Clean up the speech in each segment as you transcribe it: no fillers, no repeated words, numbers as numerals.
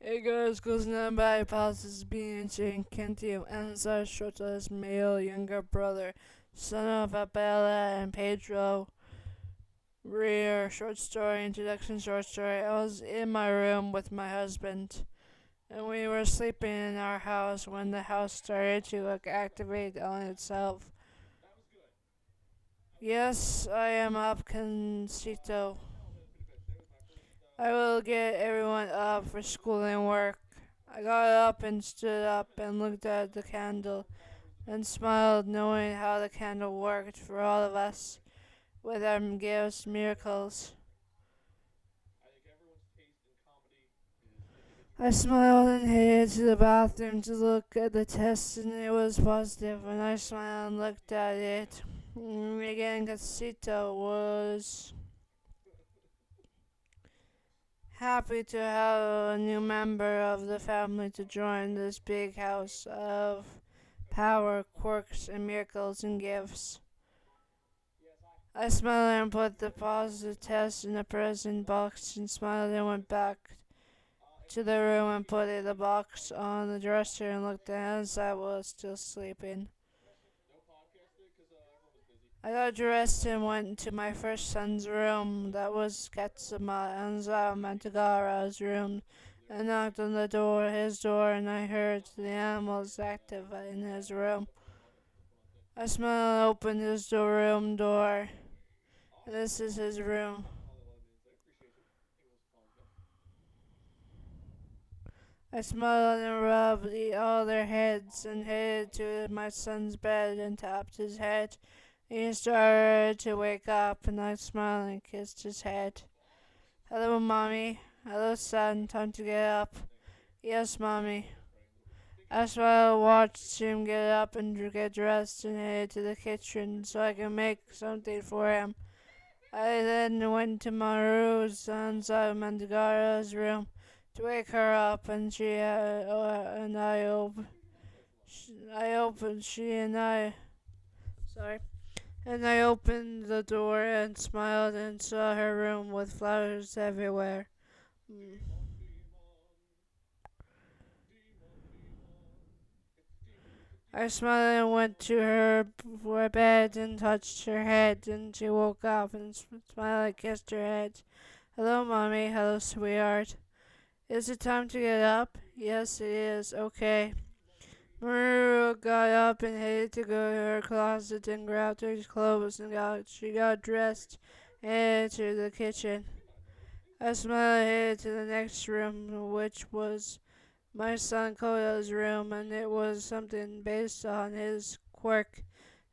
Hey guys, goes by pauses BNHA Encanto Aizawa Shota's male younger brother, son of abuela and Pedro. Rear short story, introduction short story. I was in my room with my husband, and we were sleeping in our house when the house started to activate on itself. Yes, I am up, Concito. I will get everyone up for school and work. I got up and stood up and looked at the candle and smiled, knowing how the candle worked for all of us with our gifts, miracles. I smiled and headed to the bathroom to look at the test, and it was positive. And I smiled and looked at it. Again, Casito was happy to have a new member of the family to join this big house of power, quirks, and miracles and gifts. I smiled and put the positive test in the present box and smiled and went back to the room and put the box on the dresser and looked at as I was still sleeping. I got dressed and went to my first son's room, that was Katsuma Anza Matagara's room, and knocked on his door, and I heard the animals active in his room. I smiled and opened his room door. This is his room. I smiled and rubbed all their heads and headed to my son's bed and tapped his head. He started to wake up, and I smiled and kissed his head. Hello, Mommy. Hello, son. Time to get up. Yes, Mommy. I smiled and watched him get up and get dressed and headed to the kitchen so I could make something for him. I then went to Maru's inside Mandagara's room to wake her up, and I opened the door and smiled and saw her room with flowers everywhere. Mm. I smiled and went to her bed and touched her head, and she woke up and smiled and kissed her head. Hello, Mommy. Hello, sweetheart. Is it time to get up? Yes, it is. Okay. Maru got up and headed to go to her closet and grabbed her clothes and she got dressed and headed to the kitchen. I smiled and headed to the next room, which was my son Koda's room, and it was something based on his quirk,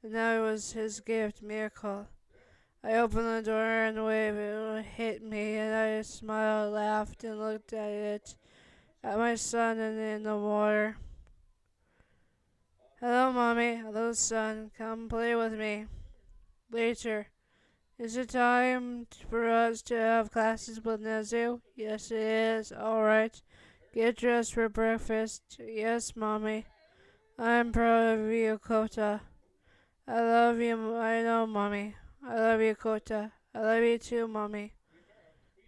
and now it was his gift, miracle. I opened the door and the wave hit me, and I smiled, laughed, and looked at it, at my son and in the water. Hello, Mommy. Hello, son. Come play with me. Later. Is it time for us to have classes with Nezu? Yes, it is. All right. Get dressed for breakfast. Yes, Mommy. I'm proud of you, Kota. I love you. I know, Mommy. I love you, Kota. I love you too, Mommy.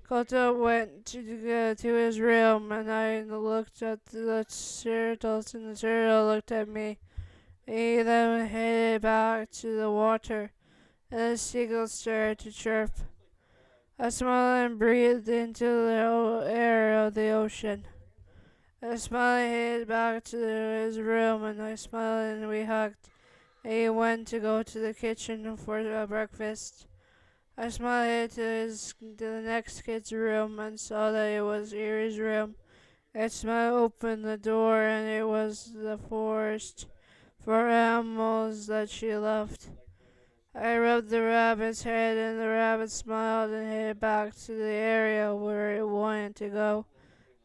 Kota went to his room, and I looked at the turtles, and the turtle looked at me. He then headed back to the water, and the seagulls started to chirp. I smiled and breathed into the air of the ocean. I smiled and headed back to his room, and I smiled and we hugged. And he went to go to the kitchen for breakfast. I smiled and headed to the next kid's room and saw that it was Erie's room. I smiled, opened the door, and it was the forest for animals that she loved. I rubbed the rabbit's head, and the rabbit smiled and headed back to the area where it wanted to go.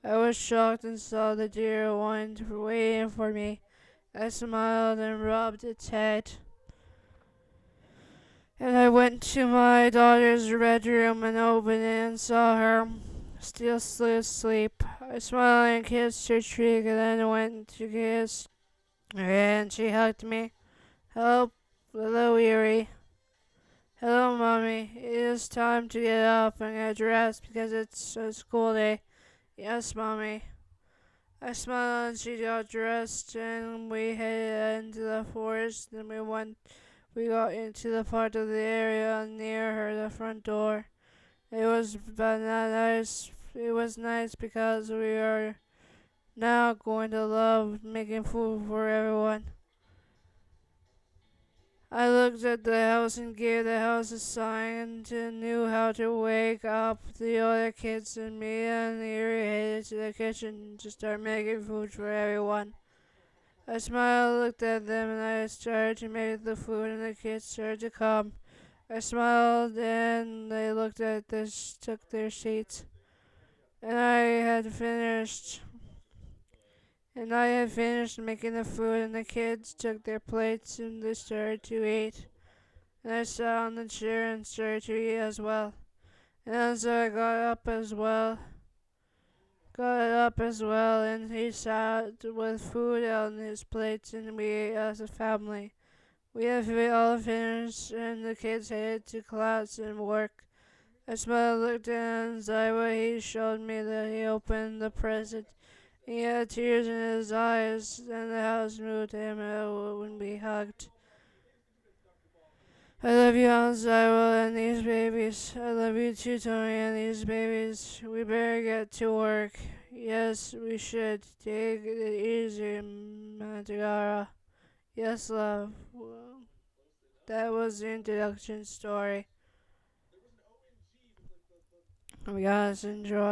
I was shocked and saw the deer waiting for me. I smiled and rubbed its head. And I went to my daughter's bedroom and opened it and saw her still asleep. I smiled and kissed her cheek, and then went to kiss her, and she hugged me. Hello, Erie. Hello, Mommy. It is time to get up and get dressed because it's a school day. Yes, Mommy. I smiled and she got dressed and we headed into the forest. Then we got into the part of the area near her, the front door. It was but not nice. It was nice because we are now going to love making food for everyone. I looked at the house and gave the house a sign and knew how to wake up the other kids and me and Erie headed to the kitchen to start making food for everyone. I smiled, looked at them, and I started to make the food and the kids started to come. I smiled and they looked at this, took their seats, and I had finished making the food and the kids took their plates and they started to eat. And I sat on the chair and started to eat as well. And so I got up as well, and he sat with food on his plates, and we ate as a family. We have all finished, and the kids headed to class and work. I smiled, looked at Aizawa. He showed me that he opened the present. He had tears in his eyes, and the house moved him when we hugged. I love you, Aizawa, and these babies. I love you too, Tony, and these babies. We better get to work. Yes, we should. Take it easy, madrigal. Yes, love. Well, that was the introduction story. We guys enjoy.